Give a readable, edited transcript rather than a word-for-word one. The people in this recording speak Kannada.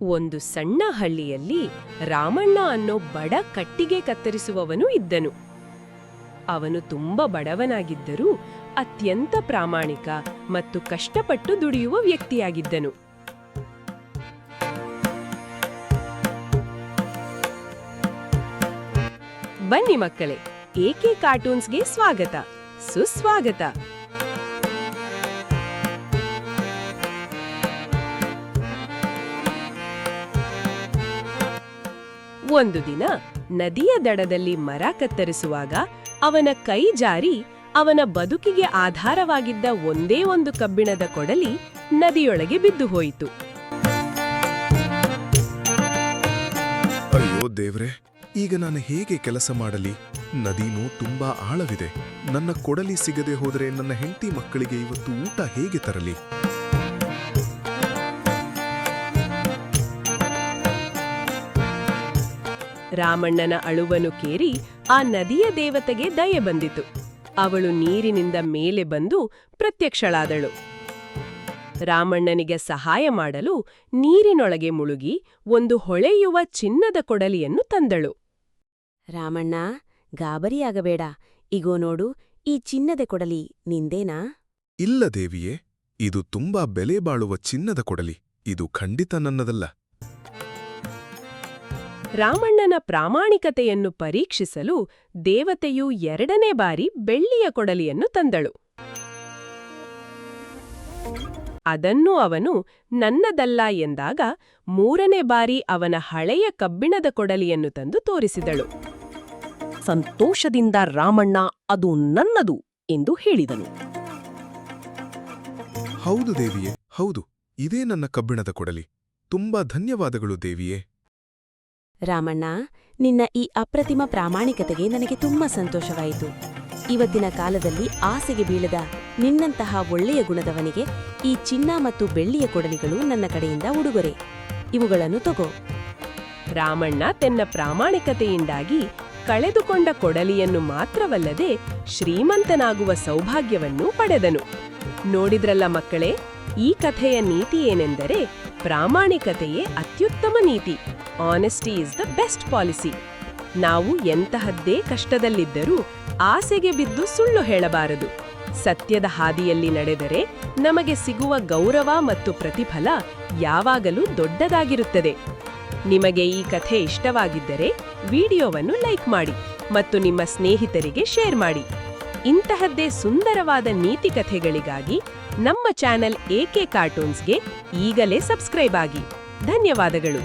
ಒಂದು ಸಣ್ಣ ಹಳ್ಳಿಯಲ್ಲಿ ರಾಮಣ್ಣ ಅನ್ನೋ ಬಡ ಕಟ್ಟಿಗೆ ಕತ್ತರಿಸುವವನು ಇದ್ದನು. ಅವನು ತುಂಬ ಬಡವನಾಗಿದ್ದರೂ ಅತ್ಯಂತ ಪ್ರಾಮಾಣಿಕ ಮತ್ತು ಕಷ್ಟಪಟ್ಟು ದುಡಿಯುವ ವ್ಯಕ್ತಿಯಾಗಿದ್ದನು. ಬನ್ನಿ ಮಕ್ಕಳೇ, ಏಕೆ ಕಾರ್ಟೂನ್ಸ್ಗೆ ಸ್ವಾಗತ, ಸುಸ್ವಾಗತ. ಒಂದು ದಿನ ನದಿಯ ದಡದಲ್ಲಿ ಮರ ಕತ್ತರಿಸುವಾಗ ಅವನ ಕೈ ಜಾರಿ ಅವನ ಬದುಕಿಗೆ ಆಧಾರವಾಗಿದ್ದ ಒಂದೇ ಒಂದು ಕಬ್ಬಿಣದ ಕೊಡಲಿ ನದಿಯೊಳಗೆ ಬಿದ್ದು ಹೋಯಿತು. ಅಯ್ಯೋ ದೇವ್ರೆ, ಈಗ ನಾನು ಹೇಗೆ ಕೆಲಸ ಮಾಡಲಿ? ನದಿನೂ ತುಂಬಾ ಆಳವಿದೆ. ನನ್ನ ಕೊಡಲಿ ಸಿಗದೆ ಹೋದರೆ ನನ್ನ ಹೆಂಡತಿ ಮಕ್ಕಳಿಗೆ ಇವತ್ತು ಊಟ ಹೇಗೆ ತರಲಿ? ರಾಮಣ್ಣನ ಅಳುವನು ಕೇರಿ ಆ ನದಿಯ ದೇವತೆಗೆ ದಯೆ ಬಂದಿತು. ಅವಳು ನೀರಿನಿಂದ ಮೇಲೆ ಬಂದು ಪ್ರತ್ಯಕ್ಷಳಾದಳು. ರಾಮಣ್ಣನಿಗೆ ಸಹಾಯ ಮಾಡಲು ನೀರಿನೊಳಗೆ ಮುಳುಗಿ ಒಂದು ಹೊಳೆಯುವ ಚಿನ್ನದ ಕೊಡಲಿಯನ್ನು ತಂದಳು. ರಾಮಣ್ಣ, ಗಾಬರಿಯಾಗಬೇಡ. ಇಗೋ ನೋಡು, ಈ ಚಿನ್ನದ ಕೊಡಲಿ ನಿಂದೇನಾ? ಇಲ್ಲ ದೇವಿಯೇ, ಇದು ತುಂಬಾ ಬೆಲೆ ಬಾಳುವ ಚಿನ್ನದ ಕೊಡಲಿ. ಇದು ಖಂಡಿತ ನನ್ನದಲ್ಲ. ರಾಮಣ್ಣನ ಪ್ರಾಮಾಣಿಕತೆಯನ್ನು ಪರೀಕ್ಷಿಸಲು ದೇವತೆಯು ಎರಡನೇ ಬಾರಿ ಬೆಳ್ಳಿಯ ಕೊಡಲಿಯನ್ನು ತಂದಳು. ಅದನ್ನು ಅವನು ನನ್ನದಲ್ಲ ಎಂದಾಗ ಮೂರನೇ ಬಾರಿ ಅವನ ಹಳೆಯ ಕಬ್ಬಿಣದ ಕೊಡಲಿಯನ್ನು ತಂದು ತೋರಿಸಿದಳು. ಸಂತೋಷದಿಂದ ರಾಮಣ್ಣ ಅದು ನನ್ನದು ಎಂದು ಹೇಳಿದನು. ಹೌದು ದೇವಿಯೇ, ಹೌದು, ಇದೇ ನನ್ನ ಕಬ್ಬಿಣದ ಕೊಡಲಿ. ತುಂಬಾ ಧನ್ಯವಾದಗಳು ದೇವಿಯೇ. ರಾಮಣ್ಣ, ನಿನ್ನ ಈ ಅಪ್ರತಿಮ ಪ್ರಾಮಾಣಿಕತೆಗೆ ನನಗೆ ತುಂಬಾ ಸಂತೋಷವಾಯಿತು. ಇವತ್ತಿನ ಕಾಲದಲ್ಲಿ ಆಸೆಗೆ ಬೀಳದ ನಿನ್ನಂತಹ ಒಳ್ಳೆಯ ಗುಣದವನಿಗೆ ಈ ಚಿನ್ನ ಮತ್ತು ಬೆಳ್ಳಿಯ ಕೊಡಲಿಗಳು ನನ್ನ ಕಡೆಯಿಂದ ಉಡುಗೊರೆ. ಇವುಗಳನ್ನು ತಗೋ. ರಾಮಣ್ಣ ತನ್ನ ಪ್ರಾಮಾಣಿಕತೆಯಿಂದಾಗಿ ಕಳೆದುಕೊಂಡ ಕೊಡಲಿಯನ್ನು ಮಾತ್ರವಲ್ಲದೆ ಶ್ರೀಮಂತನಾಗುವ ಸೌಭಾಗ್ಯವನ್ನೂ ಪಡೆದನು. ನೋಡಿದ್ರಲ್ಲ ಮಕ್ಕಳೇ, ಈ ಕಥೆಯ ನೀತಿ ಏನೆಂದರೆ ಪ್ರಾಮಾಣಿಕತೆಯೇ ಅತ್ಯುತ್ತಮ ನೀತಿ. Honesty is the best policy. ನಾವು ಎಂತಹದ್ದೇ ಕಷ್ಟದಲ್ಲಿದ್ದರೂ ಆಸೆಗೆ ಬಿದ್ದು ಸುಳ್ಳು ಹೇಳಬಾರದು. ಸತ್ಯದ ಹಾದಿಯಲ್ಲಿ ನಡೆದರೆ ನಮಗೆ ಸಿಗುವ ಗೌರವ ಮತ್ತು ಪ್ರತಿಫಲ ಯಾವಾಗಲೂ ದೊಡ್ಡದಾಗಿರುತ್ತದೆ. ನಿಮಗೆ ಈ ಕಥೆ ಇಷ್ಟವಾಗಿದ್ದರೆ ವಿಡಿಯೋವನ್ನು ಲೈಕ್ ಮಾಡಿ ಮತ್ತು ನಿಮ್ಮ ಸ್ನೇಹಿತರಿಗೆ ಶೇರ್ ಮಾಡಿ. ಇಂತಹದ್ದೇ ಸುಂದರವಾದ ನೀತಿ ಕಥೆಗಳಿಗಾಗಿ ನಮ್ಮ ಚಾನೆಲ್ ಏಕೆ ಕಾರ್ಟೂನ್ಸ್ಗೆ ಈಗಲೇ ಸಬ್ಸ್ಕ್ರೈಬ್ ಆಗಿ. ಧನ್ಯವಾದಗಳು.